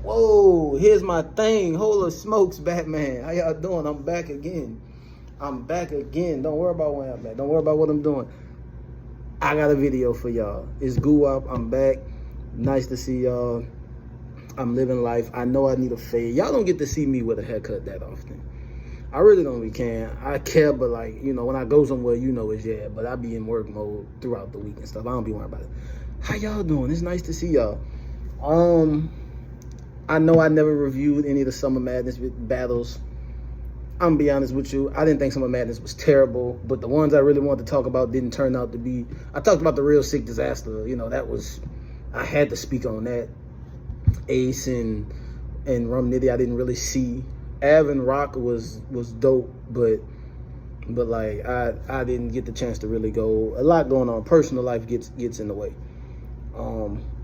Whoa, here's my thing. Holy smokes, Batman. How y'all doing? I'm back again. Don't worry about where I'm at. Don't worry about what I'm doing. I got a video for y'all. It's Goo Up. I'm back. Nice to see y'all. I'm living life. I know I need a fade. Y'all don't get to see me with a haircut that often. I really don't really care. I care, but like, you know, when I go somewhere, you know it's yeah. But I be in work mode throughout the week and stuff. I don't be worried about it. How y'all doing? It's nice to see y'all. I know I never reviewed any of the Summer Madness battles. I'm gonna be honest with you. I didn't think Summer Madness was terrible, but the ones I really wanted to talk about didn't turn out to be. I talked about the Real Sick Disaster. You know, that was, I had to speak on that. Ace and Rum Nitty, I didn't really see. Av and Rock was dope, but like I didn't get the chance to really go. A lot going on. Personal life gets in the way.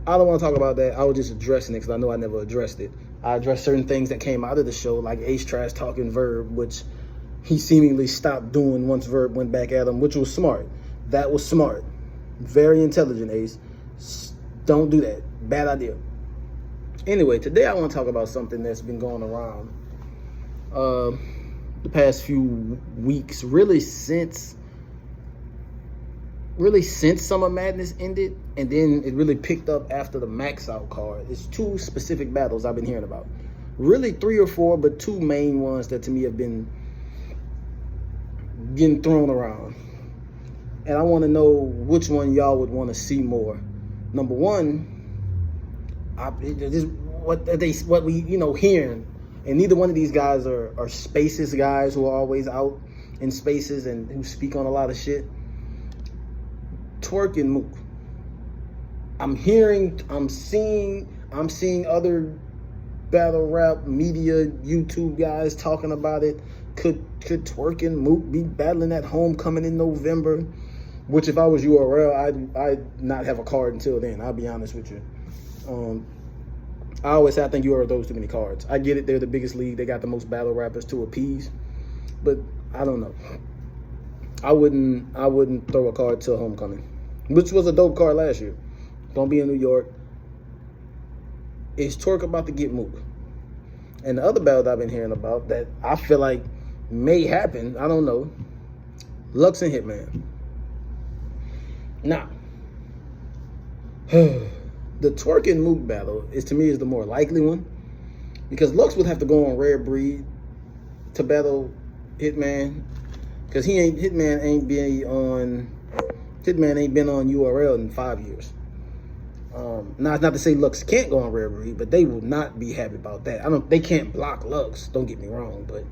I don't want to talk about that. I was just addressing it because I know I never addressed it. I addressed certain things that came out of the show, like Ace trash talking Verb, which he seemingly stopped doing once Verb went back at him, which was smart. That was smart. Very intelligent, Ace. Don't do that. Bad idea. Anyway, today I want to talk about something that's been going around the past few weeks, really since Summer Madness ended, and then it really picked up after the Max Out card. It's two specific battles I've been hearing about. Really 3 or 4, but 2 main ones that to me have been getting thrown around. And I want to know which one y'all would want to see more. Number one, what we hearing, and neither one of these guys are spaces guys who are always out in spaces and who speak on a lot of shit. Twork and Mook. I'm seeing other battle rap media YouTube guys talking about it. Could Twork and Mook be battling at Homecoming in November? Which, if I was URL, I'd not have a card until then. I'll be honest with you. I always say I think URL throws too many cards. I get it, they're the biggest league. They got the most battle rappers to appease, but I don't know. I wouldn't throw a card till Homecoming, which was a dope card last year. Don't be in New York. Is Twork about to get Mook? And the other battle that I've been hearing about that I feel like may happen, I don't know, Lux and Hitman. Now, the Twork and Mook battle is the more likely one, because Lux would have to go on Rare Breed to battle Hitman, because Hitman ain't been on URL in 5 years. Now, it's not to say Lux can't go on Rare Breed, but they will not be happy about that. They can't block Lux, don't get me wrong, but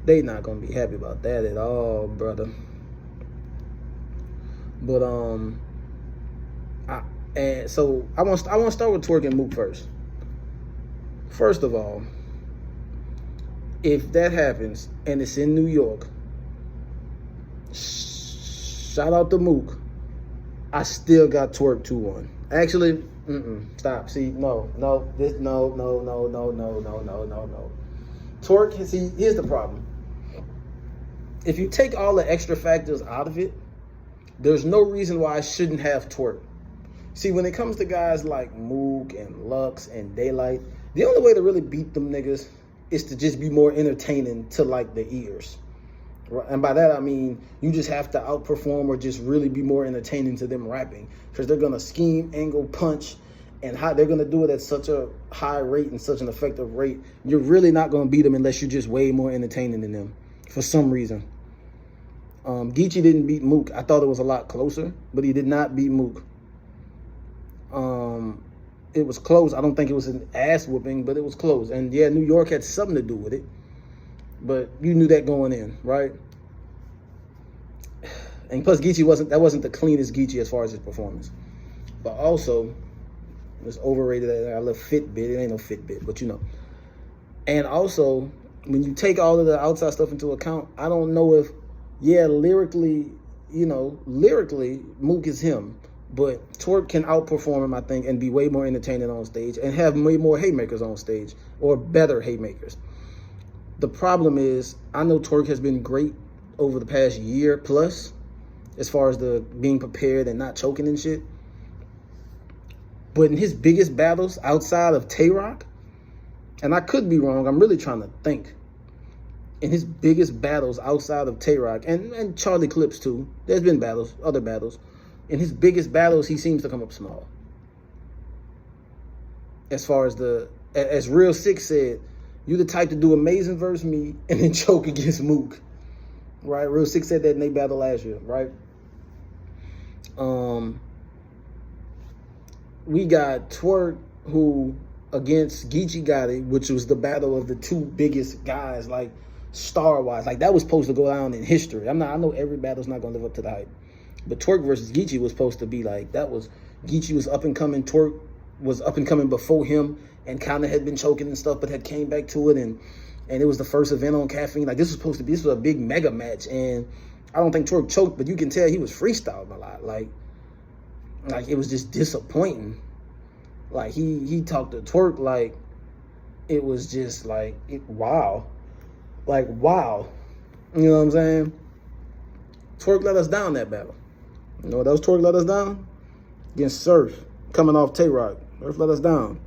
they not gonna be happy about that at all, brother. But so I want to start with Twork and Mook first. First of all, if that happens and it's in New York, shout out to Mook. I still got Twork 2-1. Actually, stop. See, no. Twork, see, here's the problem. If you take all the extra factors out of it, there's no reason why I shouldn't have Twork. See, when it comes to guys like Mook and Lux and Daylight, the only way to really beat them niggas is to just be more entertaining to like the ears. And by that I mean you just have to outperform or just really be more entertaining to them rapping, because they're gonna scheme, angle, punch, and how they're gonna do it at such a high rate and such an effective rate. You're really not gonna beat them unless you're just way more entertaining than them for some reason. Geechee didn't beat Mook. I thought it was a lot closer, but he did not beat Mook. It was close. I don't think it was an ass whooping, but it was close. And yeah, New York had something to do with it, but you knew that going in, right? And plus, Geechee wasn't the cleanest Geechee as far as his performance. But also, it's overrated. I love Fitbit. It ain't no Fitbit, but you know. And also, when you take all of the outside stuff into account, I don't know if, yeah, lyrically, Mook is him. But Twork can outperform him, I think, and be way more entertaining on stage and have way more haymakers on stage, or better haymakers. The problem is, I know Twork has been great over the past year plus, as far as the being prepared and not choking and shit. But in his biggest battles outside of Tay-Rock, and I could be wrong, I'm really trying to think. In his biggest battles outside of Twork and Charlie Clips too, there's been battles, other battles. In his biggest battles, he seems to come up small. As far as Real Sick said, you the type to do amazing versus me and then choke against Mook. Right? Real Sick said that in their battle last year, right? We got Twork, who against Geechee Gotti, which was the battle of the two biggest guys, like star-wise. Like that was supposed to go down in history. I know every battle's not gonna live up to the hype. But Twork versus Geechee was supposed to be like, Geechee was up and coming, Twork was up and coming before him and kind of had been choking and stuff, but had came back to it, and it was the first event on Caffeine. Like this was a big mega match, and I don't think Twork choked, but you can tell he was freestyling a lot. Like it was just disappointing. Like he talked to Twork like it was just like wow. Like wow. You know what I'm saying? Twork let us down that battle. You know what else Twork let us down? Against Surf, coming off Tay-Rock. Surf let us down.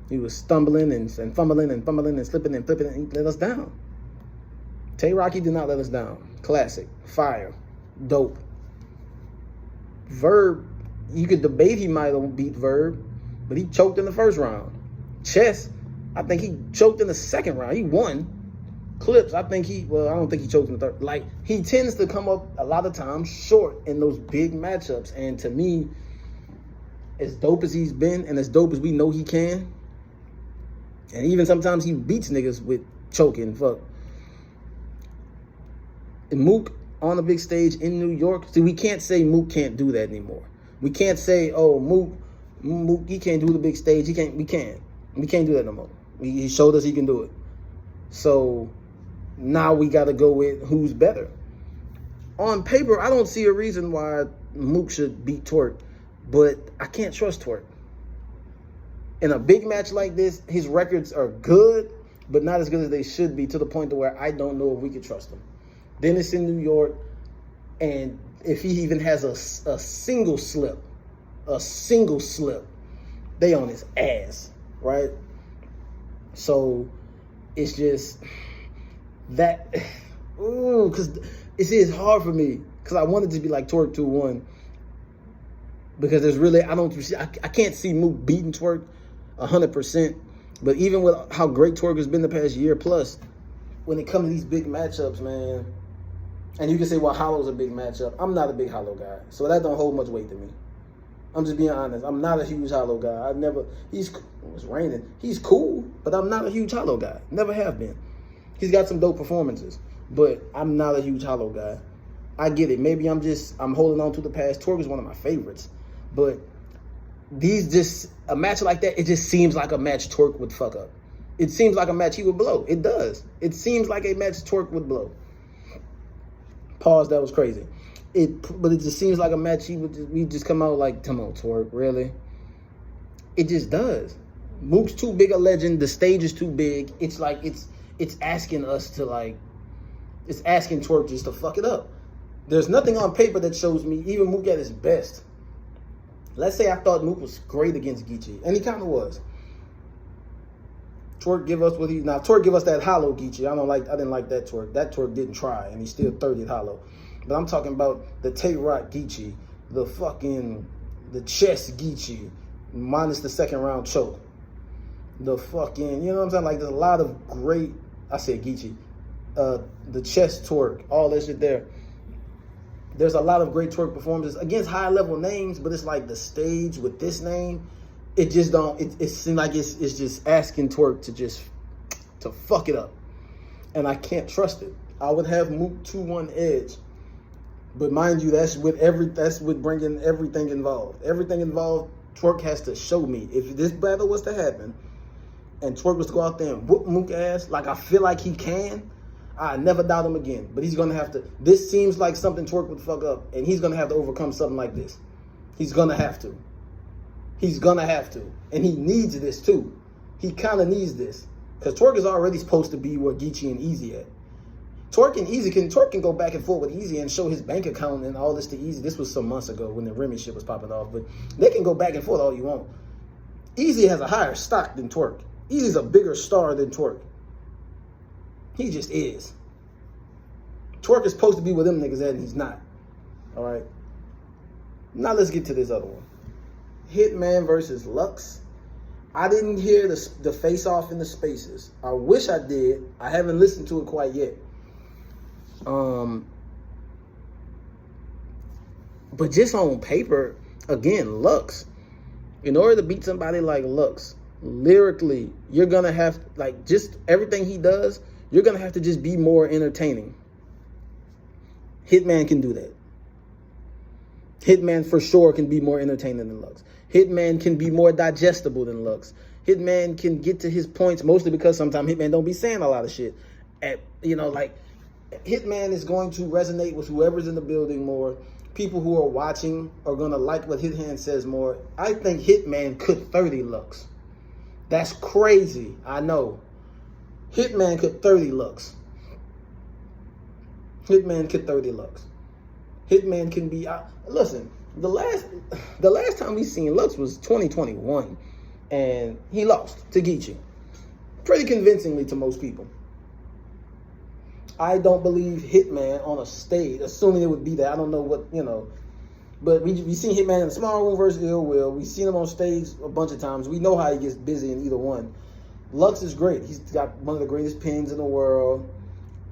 He was stumbling and fumbling and slipping and flipping, and he let us down. Tay-Rock, he did not let us down. Classic. Fire. Dope. Verb, you could debate he might have beat Verb, but he choked in the first round. Chess, I think he choked in the second round. He won. Clips, I don't think he choked in the third. Like, he tends to come up a lot of times short in those big matchups. And to me, as dope as he's been and as dope as we know he can, and even sometimes he beats niggas with choking, fuck. And Mook on the big stage in New York, see, we can't say Mook can't do that anymore. We can't say, oh, Mook, he can't do the big stage. We can't do that no more. He showed us he can do it. So now we got to go with who's better. On paper, I don't see a reason why Mook should beat Twork, but I can't trust Twork. In a big match like this, his records are good, but not as good as they should be, to the point to where I don't know if we can trust him. Then it's in New York, and if he even has a single slip, they on his ass, right? So it's just that, because it's hard for me, because I wanted to be like Twork 2-1, because there's really, I can't see Mook beating Twork 100%, but even with how great Twork has been the past year plus, when it comes to these big matchups, man, and you can say, well, Hollow's a big matchup. I'm not a big Hollow guy, so that don't hold much weight to me. I'm just being honest. I'm not a huge Hollow guy. It's raining. He's cool, but I'm not a huge Hollow guy. Never have been. He's got some dope performances, but I'm not a huge Hollow guy. I get it. Maybe I'm holding on to the past. Twork is one of my favorites, but a match like that, it just seems like a match Twork would fuck up. It seems like a match he would blow. It does. It seems like a match Twork would blow. Pause, that was crazy. But it just seems like a match we just come out like, come on, Twork, really? It just does. Mook's too big a legend. The stage is too big. It's like, it's asking us to like, it's asking Twork just to fuck it up. There's nothing on paper that shows me, even Mook at his best. Let's say I thought Mook was great against Geechee, and he kind of was. Twork give us Twork give us that hollow Geechee. I didn't like that Twork. That Twork didn't try, and he still 30th hollow. But I'm talking about the Tay-Rock Geechee, the chess Geechee, minus the second round choke. The fucking, you know what I'm saying? Like, there's a lot of great, I said Geechee, the chess Twork, all that shit there. There's a lot of great Twork performances against high level names, but it's like the stage with this name, it just don't, it seems like it's just asking Twork to fuck it up. And I can't trust it. I would have Mook 2-1 edge. But mind you, that's with bringing everything involved. Everything involved, Twork has to show me. If this battle was to happen, and Twork was to go out there and whoop Mook ass, like I feel like he can, I never doubt him again. But he's going to have to, this seems like something Twork would fuck up, and he's going to have to overcome something like this. He's going to have to. He's going to have to. And he needs this too. He kind of needs this. Because Twork is already supposed to be where Geechee and Easy at. Twork can go back and forth with Easy and show his bank account and all this to Easy. This was some months ago when the Remy shit was popping off, but they can go back and forth all you want. Easy has a higher stock than Twork. Easy's a bigger star than Twork. He just is. Twork is supposed to be with them niggas and he's not. All right. Now let's get to this other one. Hitman versus Lux. I didn't hear the face-off in the spaces. I wish I did. I haven't listened to it quite yet. But just on paper, again, Lux. In order to beat somebody like Lux, lyrically, you're gonna have, like, just everything he does, you're gonna have to just be more entertaining. Hitman can do that. Hitman for sure can be more entertaining than Lux. Hitman can be more digestible than Lux. Hitman can get to his points, mostly because sometimes Hitman don't be saying a lot of shit. Like, Hitman is going to resonate with whoever's in the building more. People who are watching are going to like what Hitman says more. I think Hitman could 30 Lux. That's crazy, I know. Hitman could 30 Lux. Hitman could 30 Lux. Hitman can be... listen, the last time we seen Lux was 2021, and he lost to Geechee. Pretty convincingly to most people. I don't believe Hitman on a stage, assuming it would be that. I don't know what, but we seen Hitman in the small room versus Ill Will. We've seen him on stage a bunch of times. We know how he gets busy in either one. Lux is great. He's got one of the greatest pens in the world.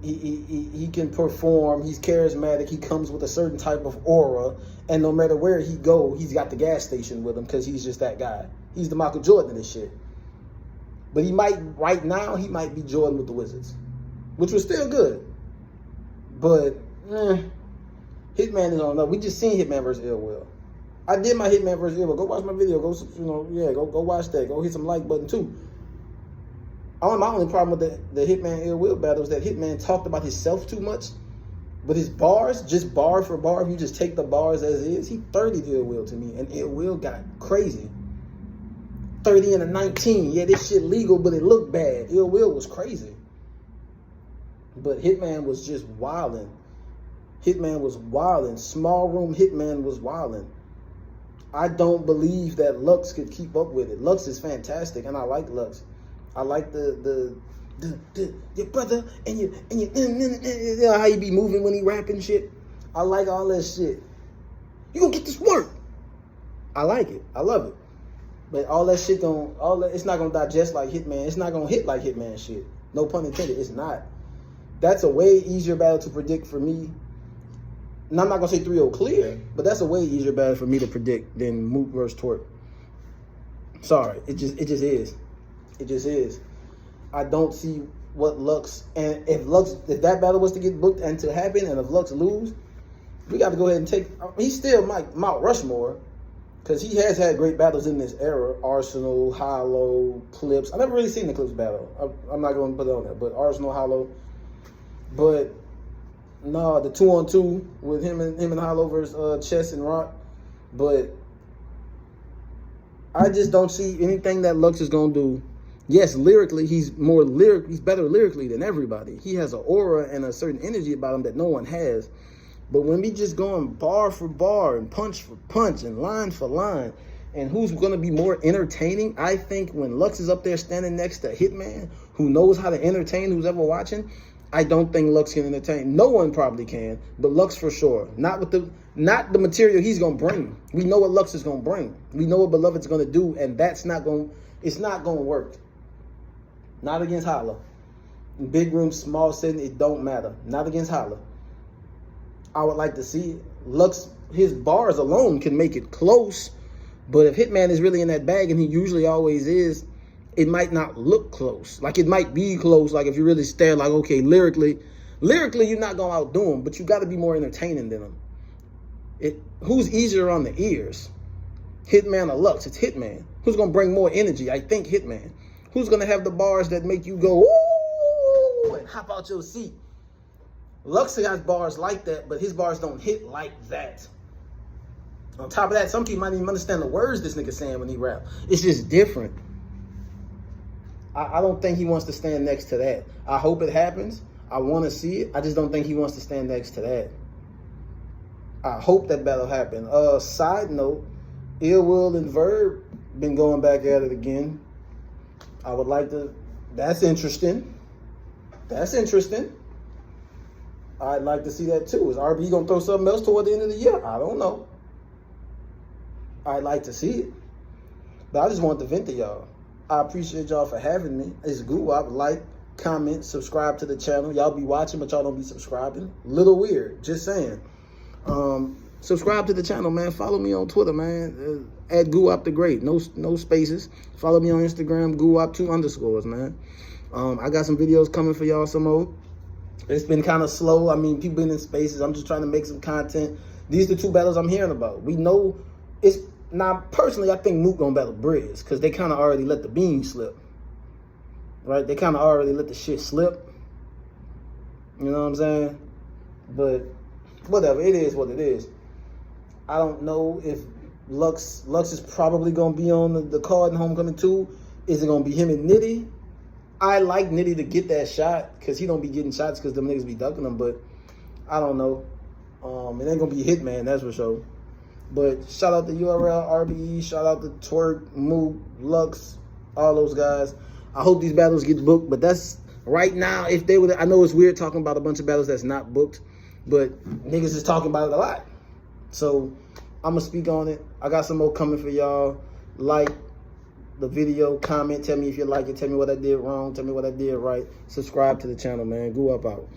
He can perform. He's charismatic. He comes with a certain type of aura. And no matter where he go, he's got the gas station with him because he's just that guy. He's the Michael Jordan of this shit. But right now, he might be Jordan with the Wizards, which was still good. But Hitman is on up. We just seen Hitman versus Ill Will. I did my Hitman versus Ill Will. Go watch my video. Go watch that. Go hit some like button too. My only problem with the Hitman Ill Will battle is that Hitman talked about himself too much. But his bars, just bar for bar, if you just take the bars as is, he 30'd Ill Will to me. And Ill Will got crazy. 30 and a 19. Yeah, this shit legal, but it looked bad. Ill Will was crazy. But Hitman was just wilding. Hitman was wilding. Small room Hitman was wilding. I don't believe that Lux could keep up with it. Lux is fantastic, and I like Lux. I like your brother and your how you be moving when he rapping shit. I like all that shit. You gonna get this work. I like it. I love it. But all that shit it's not gonna digest like Hitman. It's not gonna hit like Hitman shit. No pun intended. It's not. That's a way easier battle to predict for me. And I'm not gonna say 3-0 clear, but that's a way easier battle for me to predict than Mook versus Twork. Sorry, it just is. It just is. I don't see what Lux, and if that battle was to get booked and to happen, and if Lux lose, we got to go ahead and take. He's still Mount Rushmore, because he has had great battles in this era. Arsenal, Hollow, Clips. I've never really seen the Clips battle. I'm not going to put it on there, but Arsenal, Hollow. But no, the 2-on-2 with him and Hollow versus Chess and Rock. But I just don't see anything that Lux is going to do. Yes, lyrically, he's better lyrically than everybody. He has an aura and a certain energy about him that no one has. But when we just going bar for bar and punch for punch and line for line, and who's going to be more entertaining, I think when Lux is up there standing next to Hitman, who knows how to entertain who's ever watching, I don't think Lux can entertain. No one probably can, but Lux for sure. Not the material he's going to bring. We know what Lux is going to bring. We know what Beloved's going to do, and it's not going to work. Not against Holla. Big room, small setting, it don't matter. Not against Holla. I would like to see it. Lux, his bars alone can make it close, but if Hitman is really in that bag, and he usually always is, it might not look close. Like, it might be close, like if you really stare, like, okay, lyrically you're not going to outdo him, but you got to be more entertaining than him. Who's easier on the ears? Hitman or Lux? It's Hitman. Who's going to bring more energy? I think Hitman. Who's going to have the bars that make you go, ooh, and hop out your seat? Lux has bars like that, but his bars don't hit like that. On top of that, some people might even understand the words this nigga saying when he rap. It's just different. I don't think he wants to stand next to that. I hope it happens. I want to see it. I just don't think he wants to stand next to that. I hope that battle happen. Side note, Ill Will and Verb been going back at it again. I would like to. That's interesting. That's interesting. I'd like to see that too. Is RB gonna throw something else toward the end of the year? I don't know. I'd like to see it. But I just want to vent to y'all. I appreciate y'all for having me. It's Guwop. Like, comment, subscribe to the channel. Y'all be watching, but y'all don't be subscribing. Little weird. Just saying. Subscribe to the channel, man. Follow me on Twitter, man. At Guwop the Great. No spaces. Follow me on Instagram, Guwop2_, man. I got some videos coming for y'all some more. It's been kind of slow. I mean, people been in spaces. I'm just trying to make some content. These are the two battles I'm hearing about. We know it's... Now, personally, I think Mook gonna battle Briz because they kind of already let the beam slip. Right? They kind of already let the shit slip. You know what I'm saying? But whatever. It is what it is. I don't know if Lux is probably gonna be on the card in Homecoming 2. Is it gonna be him and Nitty? I like Nitty to get that shot because he don't be getting shots because them niggas be ducking them. But I don't know. It ain't gonna be Hitman, that's for sure. But shout out to URL, RBE, shout out to Twork, Mook, Lux, all those guys. I hope these battles get booked, but that's right now. If they would, I know it's weird talking about a bunch of battles that's not booked, but niggas is talking about it a lot. So I'm gonna speak on it. I got some more coming for y'all. Like the video, comment, tell me if you like it, tell me what I did wrong, tell me what I did right. Subscribe to the channel, man. Guwop out.